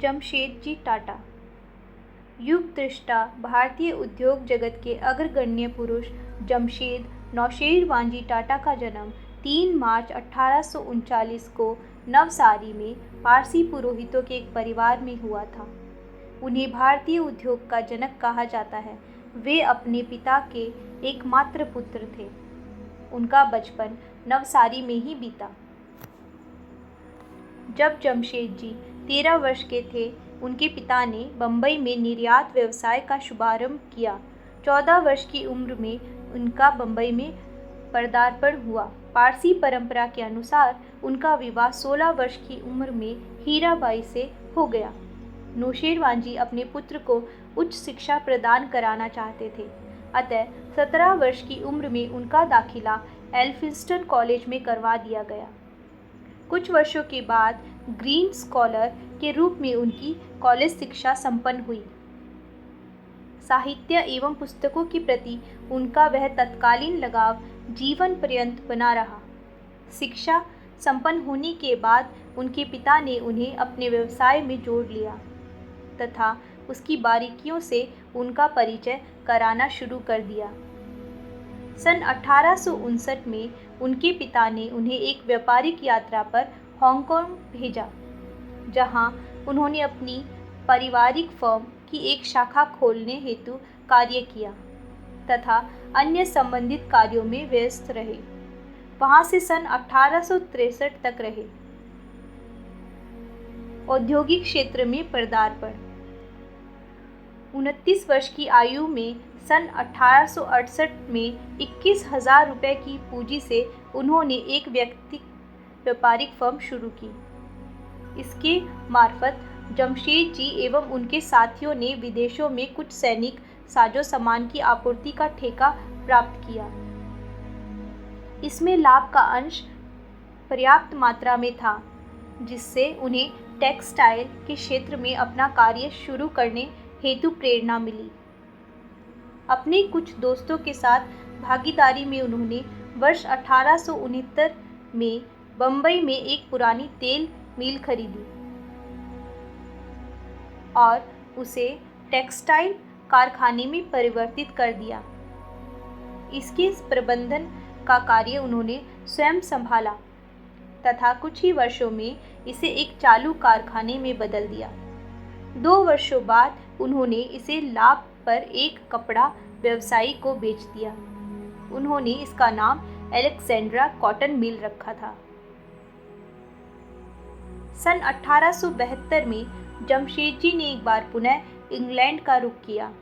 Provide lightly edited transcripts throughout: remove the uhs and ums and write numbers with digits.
जमशेदजी टाटा। युग दृष्टा भारतीय उद्योग जगत के अग्रगण्य पुरुष जमशेद नौशेर वांजी टाटा का जन्म 3 मार्च 1839 को नवसारी में पारसी पुरोहितों के एक परिवार में हुआ था। उन्हें भारतीय उद्योग का जनक कहा जाता है। वे अपने पिता के एकमात्र पुत्र थे। उनका बचपन नवसारी में ही बीता। जब जमशेद जी 13 वर्ष के थे, उनके पिता ने बम्बई में निर्यात व्यवसाय का शुभारंभ किया। 14 वर्ष की उम्र में उनका बम्बई में पदार्पण हुआ। पारसी परंपरा के अनुसार उनका विवाह 16 वर्ष की उम्र में हीराबाई से हो गया। नौशेर वांजी अपने पुत्र को उच्च शिक्षा प्रदान कराना चाहते थे, अतः 17 वर्ष की उम्र में उनका दाखिला एल्फिंस्टन कॉलेज में करवा दिया गया। कुछ वर्षों के बाद ग्रीन स्कॉलर के रूप में उनकी कॉलेज शिक्षा संपन्न हुई। साहित्य एवं पुस्तकों के प्रति उनका वह तत्कालीन लगाव जीवन पर्यंत बना रहा। शिक्षा संपन्न होने के बाद उनके पिता ने उन्हें अपने व्यवसाय में जोड़ लिया तथा उसकी बारीकियों से उनका परिचय कराना शुरू कर दिया। सन 1859 में उनके पिता ने उन्हें एक व्यापारिक यात्रा पर हांगकांग भेजा, जहां उन्होंने अपनी पारिवारिक फर्म की एक शाखा खोलने हेतु कार्य किया तथा अन्य संबंधित कार्यों में व्यस्त रहे। वहां से सन 1863 तक रहे। औद्योगिक क्षेत्र में पदार्पण। 29 वर्ष की आयु में सन 1868 में 21,000 रुपये की पूंजी से उन्होंने एक व्यक्तिगत व्यापारिक फर्म शुरू की। इसके मार्फत जमशेद जी एवं उनके साथियों ने विदेशों में कुछ सैनिक साजो सामान की आपूर्ति का ठेका प्राप्त किया। इसमें लाभ का अंश पर्याप्त मात्रा में था, जिससे उन्हें टेक्सटाइल के क्षेत्र में अपना कार्य शुरू करने हेतु प्रेरणा मिली। अपने कुछ दोस्तों के साथ भागीदारी में उन्होंने वर्ष 1869 में बम्बई में एक पुरानी तेल मिल खरीदी और उसे टेक्सटाइल कारखाने में परिवर्तित कर दिया। इसके प्रबंधन का कार्य उन्होंने स्वयं संभाला तथा कुछ ही वर्षों में इसे एक चालू कारखाने में बदल दिया। 2 वर्षों बाद उन्होंने इसे लाभ पर एक कपड़ा व्यवसायी को बेच दिया। उन्होंने इसका नाम अलेक्जेंड्रा कॉटन मिल रखा था। सन 1872 में जमशेद जी ने एक बार पुनः इंग्लैंड का रुख किया।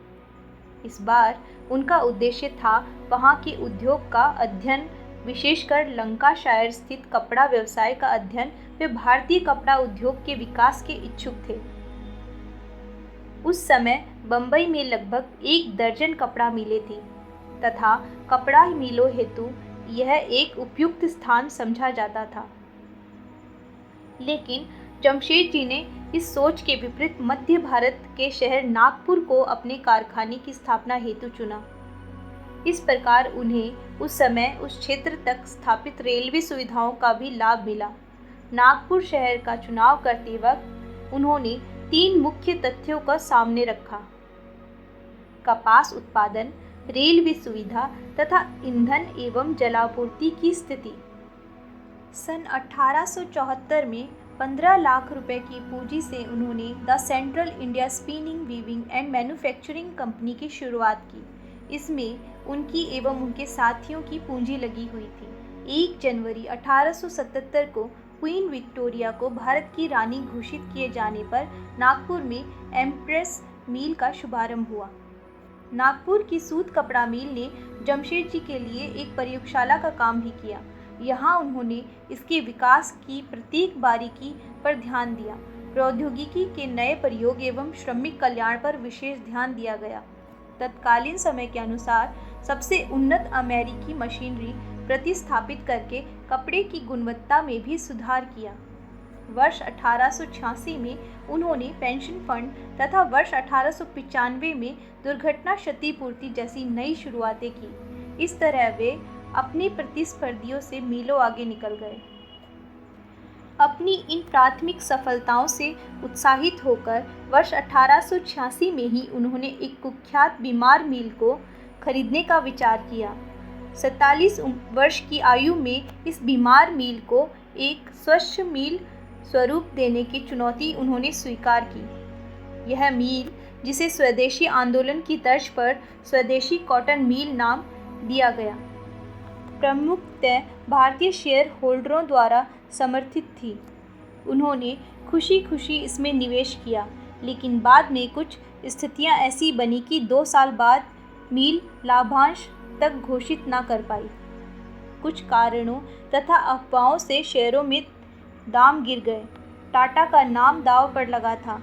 इस बार उनका उद्देश्य था वहां के उद्योग का अध्ययन, विशेषकर लंकाशायर स्थित कपड़ा व्यवसाय का अध्ययन। वे भारतीय कपड़ा उद्योग के विकास के इच्छुक थे। उस समय बम्बई में लगभग 1 दर्जन कपड़ा मिलें थी तथा कपड़ा मिलों हेतु यह एक उपयुक्त स्थान समझा जाता था। लेकिन जमशेद जी ने इस सोच के विपरीत मध्य भारत के शहर नागपुर को अपने कारखाने की स्थापना हेतु चुना। इस प्रकार उन्हें उस समय उस क्षेत्र तक स्थापित रेलवे सुविधाओं का भी लाभ मिला। नागपुर शहर का चुनाव करते वक्त उन्होंने 3 मुख्य तथ्यों का सामने रखा: कपास उत्पादन, रेलवे सुविधा तथा ईंधन एवं जलापूर्ति की स्थिति। सन 1874 में 15 लाख रुपए की पूंजी से उन्होंने the central India spinning, weaving and manufacturing company की शुरुआत की। इसमें उनकी एवं उनके साथियों की पूंजी लगी हुई थी। 1 जनवरी 1877 को क्वीन विक्टोरिया को भारत की रानी घोषित किए जाने पर नागपुर में एम्प्रेस मिल का शुभारंभ हुआ। नागपुर की सूत कपड़ा मिल ने जमशेद जी के लिए एक प्रयोगशाला का काम भी किया। यहाँ उन्होंने इसके विकास की प्रत्येक बारीकी पर ध्यान दिया। प्रौद्योगिकी के नए प्रयोग एवं श्रमिक कल्याण पर विशेष ध्यान दिया गया। तत्कालीन समय के अनुसार सबसे उन्नत अमेरिकी मशीनरी प्रतिस्थापित करके कपड़े की गुणवत्ता में भी सुधार किया। वर्ष 1886 में उन्होंने पेंशन फंड तथा वर्ष 1895 में दुर्घटना क्षतिपूर्ति जैसी नई शुरुआतें की। इस तरह वे अपने प्रतिस्पर्धियों से मीलों आगे निकल गए। अपनी इन प्राथमिक सफलताओं से उत्साहित होकर वर्ष 1886 में ही उन्होंने एक कुख्यात बीमार मील को खरीदने का विचार किया। 47 वर्ष की आयु में इस बीमार मील को एक स्वच्छ मील स्वरूप देने की चुनौती उन्होंने स्वीकार की। यह मील, जिसे स्वदेशी आंदोलन की तर्ज पर स्वदेशी कॉटन मील नाम दिया गया, प्रमुखतः भारतीय शेयर होल्डरों द्वारा समर्थित थी। उन्होंने खुशी खुशी इसमें निवेश किया, लेकिन बाद में कुछ स्थितियां ऐसी बनी कि 2 साल बाद मील लाभांश तक घोषित न कर पाई। कुछ कारणों तथा अफवाहों से शेयरों में दाम गिर गए। टाटा का नाम दांव पर लगा था।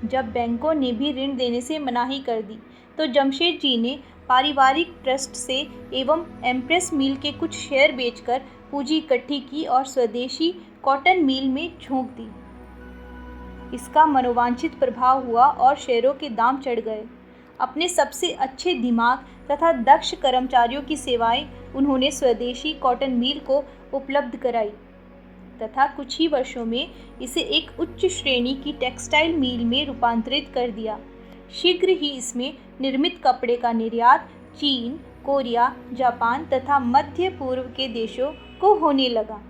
जब बैंकों ने भी ऋण देने से मनाही कर दी, तो जमशेदजी ने पारिवारिक ट्रस्ट से एवं एम्प्रेस मील के कुछ शेयर बेचकर पूंजी इकट्ठी की और स्वदेशी कॉटन मील में झोंक दी। इसका मनोवांछित प्रभाव हुआ और शेयरों के दाम चढ़ गए। अपने सबसे अच्छे दिमाग तथा दक्ष कर्मचारियों की सेवाएं उन्होंने स्वदेशी कॉटन मील को उपलब्ध कराई तथा कुछ ही वर्षों में इसे एक उच्च श्रेणी की टेक्सटाइल मील में रूपांतरित कर दिया। शीघ्र ही इसमें निर्मित कपड़े का निर्यात चीन, कोरिया, जापान तथा मध्य पूर्व के देशों को होने लगा।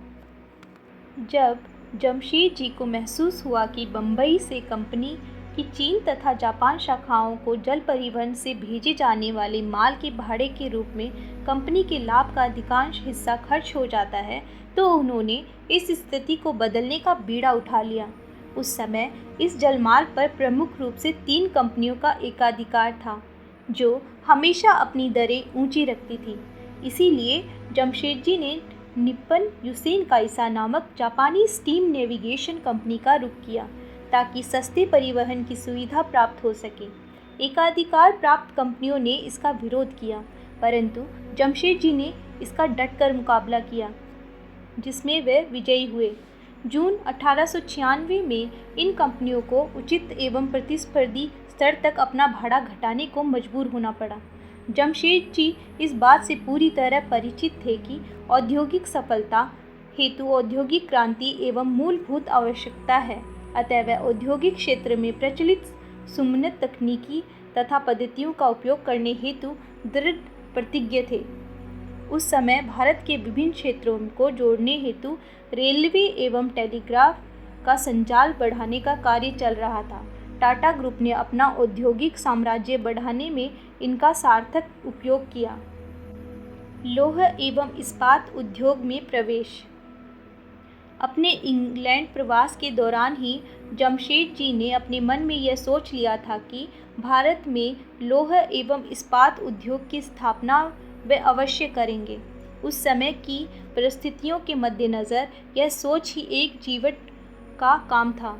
जब जमशेदजी को महसूस हुआ कि बम्बई से कंपनी की चीन तथा जापान शाखाओं को जल परिवहन से भेजे जाने वाले माल के भाड़े के रूप में कंपनी के लाभ का अधिकांश हिस्सा खर्च हो जाता है, तो उन्होंने इस स्थिति को बदलने का बीड़ा उठा लिया। उस समय इस जलमार्ग पर प्रमुख रूप से 3 कंपनियों का एकाधिकार था, जो हमेशा अपनी दरें ऊंची रखती थी। इसीलिए जमशेदजी ने निप्पन युसेन काइसा नामक जापानी स्टीम नेविगेशन कंपनी का रुख किया, ताकि सस्ते परिवहन की सुविधा प्राप्त हो सके। एकाधिकार प्राप्त कंपनियों ने इसका विरोध किया, परंतु जमशेदजी ने इसका डटकर मुकाबला किया, जिसमें वे विजयी हुए। जून 1896 में इन कंपनियों को उचित एवं प्रतिस्पर्धी स्तर तक अपना भाड़ा घटाने को मजबूर होना पड़ा। जमशेदजी इस बात से पूरी तरह परिचित थे कि औद्योगिक सफलता हेतु औद्योगिक क्रांति एवं मूलभूत आवश्यकता है, अतः वह औद्योगिक क्षेत्र में प्रचलित समुन्नत तकनीकी तथा पद्धतियों का उपयोग करने हेतु दृढ़ प्रतिज्ञ थे। उस समय भारत के विभिन्न क्षेत्रों को जोड़ने हेतु रेलवे एवं टेलीग्राफ का संजाल बढ़ाने का कार्य चल रहा था। टाटा ग्रुप ने अपना औद्योगिक साम्राज्य बढ़ाने में इनका सार्थक उपयोग किया। लौह एवं इस्पात उद्योग में प्रवेश। अपने इंग्लैंड प्रवास के दौरान ही जमशेदजी ने अपने मन में यह सोच लिया था कि भारत में लौह एवं इस्पात उद्योग की स्थापना वे अवश्य करेंगे। उस समय की परिस्थितियों के मद्देनज़र यह सोच ही एक जीवन का काम था।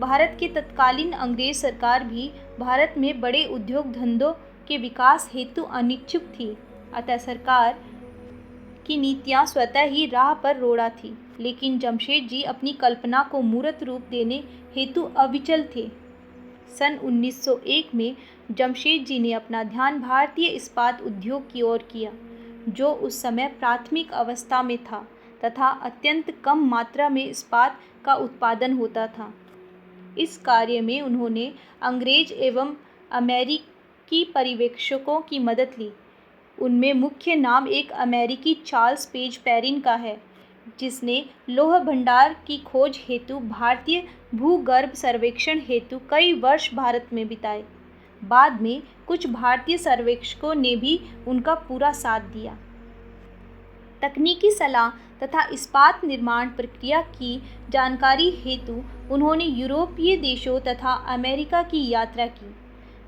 भारत के तत्कालीन अंग्रेज सरकार भी भारत में बड़े उद्योग धंधों के विकास हेतु अनिच्छुक थी, अतः सरकार की नीतियां स्वतः ही राह पर रोड़ा थी। लेकिन जमशेदजी अपनी कल्पना को मूर्त रूप देने हेतु अविचल थे। सन 1901 में जमशेदजी ने अपना ध्यान भारतीय इस्पात उद्योग की ओर किया, जो उस समय प्राथमिक अवस्था में था तथा अत्यंत कम मात्रा में इस्पात का उत्पादन होता था। इस कार्य में उन्होंने अंग्रेज एवं अमेरिकी पर्यवेक्षकों की मदद ली। उनमें मुख्य नाम एक अमेरिकी चार्ल्स पेज पेरिन का है, जिसने लौह भंडार की खोज हेतु भारतीय भूगर्भ सर्वेक्षण हेतु कई वर्ष भारत में बिताए। बाद में कुछ भारतीय सर्वेक्षकों ने भी उनका पूरा साथ दिया। तकनीकी सलाह तथा इस्पात निर्माण प्रक्रिया की जानकारी हेतु उन्होंने यूरोपीय देशों तथा अमेरिका की यात्रा की।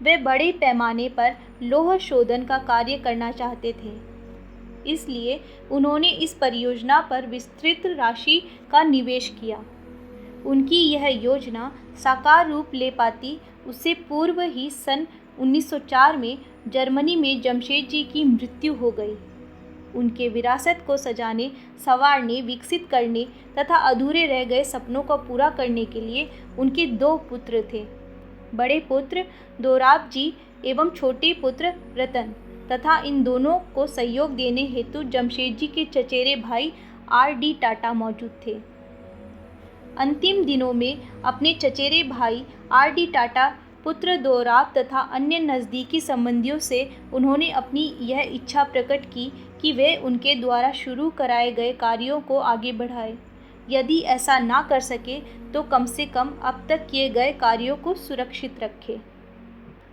वे बड़े पैमाने पर लौह शोधन का कार्य करना चाहते थे, इसलिए उन्होंने इस परियोजना पर विस्तृत राशि का निवेश किया। उनकी यह योजना साकार रूप ले पाती उससे पूर्व ही सन 1904 में जर्मनी में जमशेदजी की मृत्यु हो गई। उनके विरासत को सजाने, संवारने, विकसित करने तथा अधूरे रह गए सपनों को पूरा करने के लिए उनके 2 पुत्र थे। बड़े पुत्र दोराबजी एवं छोटे पुत्र रतन, तथा इन दोनों को सहयोग देने हेतु जमशेदजी के चचेरे भाई R.D. टाटा मौजूद थे। अंतिम दिनों में अपने चचेरे भाई आर.डी. टाटा, पुत्र दोराब तथा अन्य नज़दीकी संबंधियों से उन्होंने अपनी यह इच्छा प्रकट की कि वे उनके द्वारा शुरू कराए गए कार्यों को आगे बढ़ाएं। यदि ऐसा ना कर सके तो कम से कम अब तक किए गए कार्यों को सुरक्षित रखें।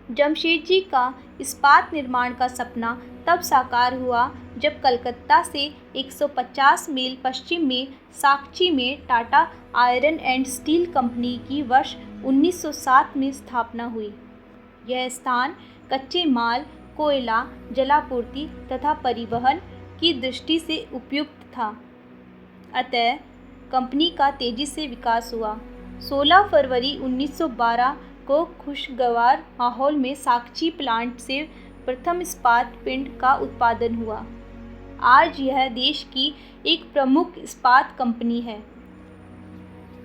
जमशेदजी का इस्पात निर्माण का सपना तब साकार हुआ जब कलकत्ता से 150 मील पश्चिम में साकची में Tata iron and steel company की वर्ष 1907 में स्थापना हुई। यह स्थान कच्चे माल, कोयला, जलापूर्ति तथा परिवहन की दृष्टि से उपयुक्त था। अतः कंपनी का तेजी से विकास हुआ। 16 फरवरी 1912 को खुशगवार माहौल में साकची प्लांट से प्रथम इस्पात पिंड का उत्पादन हुआ। आज यह देश की एक प्रमुख इस्पात कंपनी है।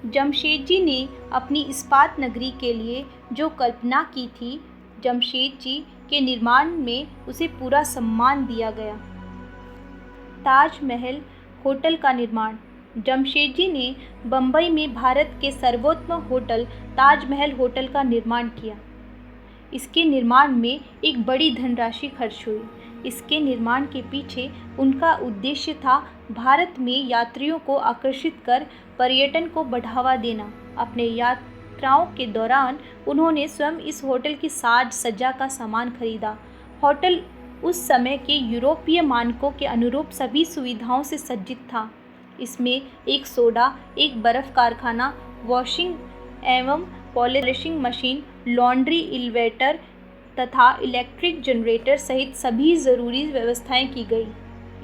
जमशेदजी ने अपनी इस्पात नगरी के लिए जो कल्पना की थी, जमशेदजी के निर्माण में उसे पूरा सम्मान दिया गया। ताजमहल होटल का निर्माण। जमशेदजी ने बम्बई में भारत के सर्वोत्तम होटल ताजमहल होटल का निर्माण किया। इसके निर्माण में एक बड़ी धनराशि खर्च हुई। इसके निर्माण के पीछे उनका उद्देश्य था भारत में यात्रियों को आकर्षित कर पर्यटन को बढ़ावा देना। अपने यात्राओं के दौरान उन्होंने स्वयं इस होटल की साज सज्जा का सामान खरीदा। होटल उस समय के यूरोपीय मानकों के अनुरूप सभी सुविधाओं से सज्जित था। इसमें एक सोडा, एक बर्फ़ कारखाना, वॉशिंग एवं पॉलिशिंग मशीन, लॉन्ड्री, एलिवेटर तथा इलेक्ट्रिक जनरेटर सहित सभी ज़रूरी व्यवस्थाएं की गई।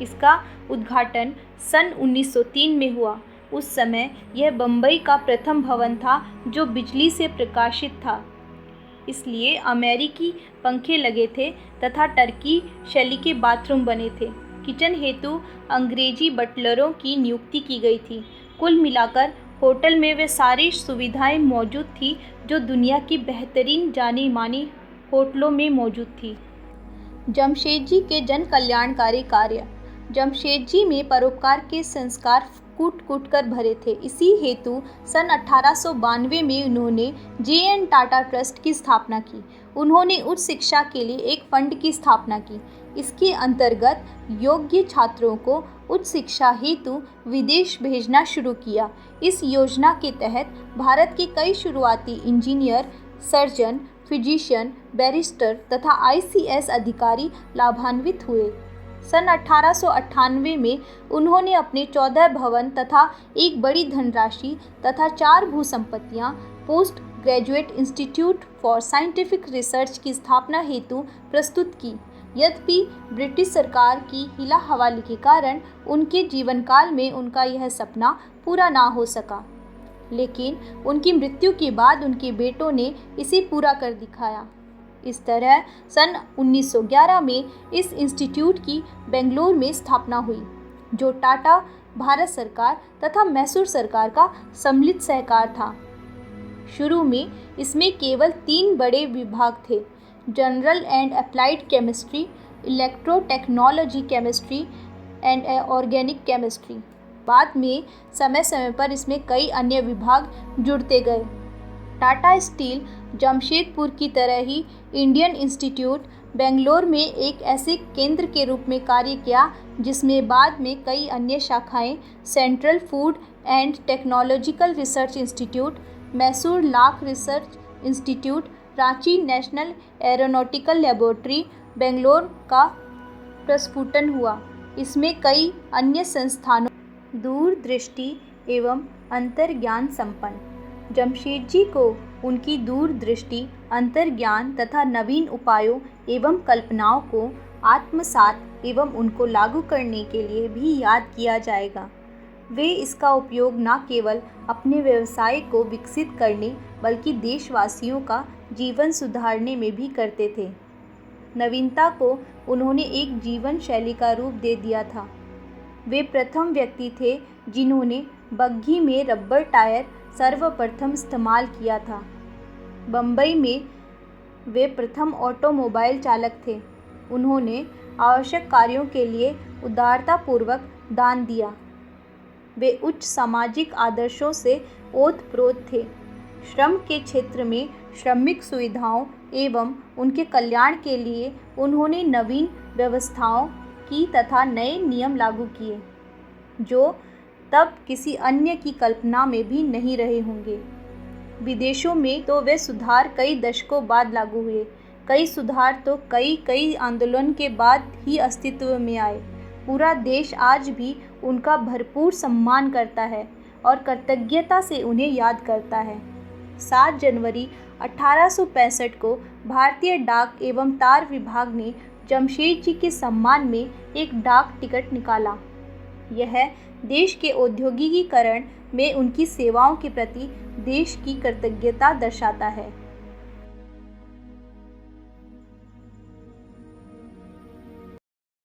इसका उद्घाटन सन 1903 में हुआ। उस समय यह बम्बई का प्रथम भवन था जो बिजली से प्रकाशित था, इसलिए अमेरिकी पंखे लगे थे तथा टर्की शैली के बाथरूम बने थे। किचन हेतु अंग्रेजी बटलरों की नियुक्ति की गई थी। कुल मिलाकर होटल में वे सारी सुविधाएं मौजूद थी जो दुनिया की बेहतरीन जानी मानी होटलों में मौजूद थी। जमशेदजी के जन कल्याणकारी कार्य। जमशेदजी में परोपकार के संस्कार कूट कूट कर भरे थे। इसी हेतु सन 1892 में उन्होंने जे.एन. टाटा ट्रस्ट की स्थापना की। उन्होंने उच्च शिक्षा के लिए एक फंड की स्थापना की। इसके अंतर्गत योग्य छात्रों को उच्च शिक्षा हेतु विदेश भेजना शुरू किया। इस योजना के तहत भारत के कई शुरुआती इंजीनियर, सर्जन, फिजिशियन, बैरिस्टर तथा ICS अधिकारी लाभान्वित हुए। सन 1898 में उन्होंने अपने 14 भवन तथा एक बड़ी धनराशि तथा 4 भूसंपत्तियां post graduate institute for scientific research की स्थापना हेतु प्रस्तुत की। यद्यपि ब्रिटिश सरकार की हिला हवाली के कारण उनके जीवन काल में उनका यह सपना पूरा ना हो सका, लेकिन उनकी मृत्यु के बाद उनके बेटों ने इसे पूरा कर दिखाया। इस तरह सन 1911 में इस इंस्टीट्यूट की बेंगलुरु में स्थापना हुई, जो टाटा, भारत सरकार तथा मैसूर सरकार का सम्मिलित सहकार था। शुरू में इसमें केवल 3 बड़े विभाग थे: general and applied chemistry, electrotechnology chemistry and organic chemistry. बाद में समय समय पर इसमें कई अन्य विभाग जुड़ते गए। टाटा स्टील जमशेदपुर की तरह ही इंडियन इंस्टीट्यूट बेंगलोर में एक ऐसे केंद्र के रूप में कार्य किया जिसमें बाद में कई अन्य शाखाएं central food and technological research institute, Mysore lakh research institute, Ranchi national aeronautical laboratory, Bangalore का प्रस्फुटन हुआ। इसमें कई अन्य संस्थानों दूरदृष्टि एवं अंतर्ज्ञान संपन्न। जमशेदजी को उनकी दूरदृष्टि, अंतर्ज्ञान तथा नवीन उपायों एवं कल्पनाओं को आत्मसात एवं उनको लागू करने के लिए भी याद किया जाएगा। वे इसका उपयोग न केवल अपने व्यवसाय को विकसित करने बल्कि देशवासियों का जीवन सुधारने में भी करते थे। नवीनता को उन्होंने एक जीवन शैली का रूप दे दिया था। वे प्रथम व्यक्ति थे जिन्होंने बग्घी में रबर टायर सर्वप्रथम इस्तेमाल किया था। बम्बई में वे प्रथम ऑटोमोबाइल चालक थे। उन्होंने आवश्यक कार्यों के लिए उदारतापूर्वक दान दिया। वे उच्च सामाजिक आदर्शों से ओतप्रोत थे। श्रम के क्षेत्र में श्रमिक सुविधाओं एवं उनके कल्याण के लिए उन्होंने नवीन व्यवस्थाओं की तथा नए नियम लागू किए, जो तब किसी अन्य की कल्पना में भी नहीं रहे होंगे। विदेशों में तो वे सुधार कई दशकों बाद लागू हुए। कई सुधार तो कई आंदोलन के बाद ही अस्तित्व में आए। पूरा देश आज भी उनका भरपूर सम्मान करता है और कृतज्ञता से उन्हें याद करता है। 7 जनवरी 1865 को भारतीय डाक एवं तार विभाग ने जमशेद जी के सम्मान में एक डाक टिकट निकाला। यह देश के औद्योगिकीकरण में उनकी सेवाओं के प्रति देश की कृतज्ञता दर्शाता है।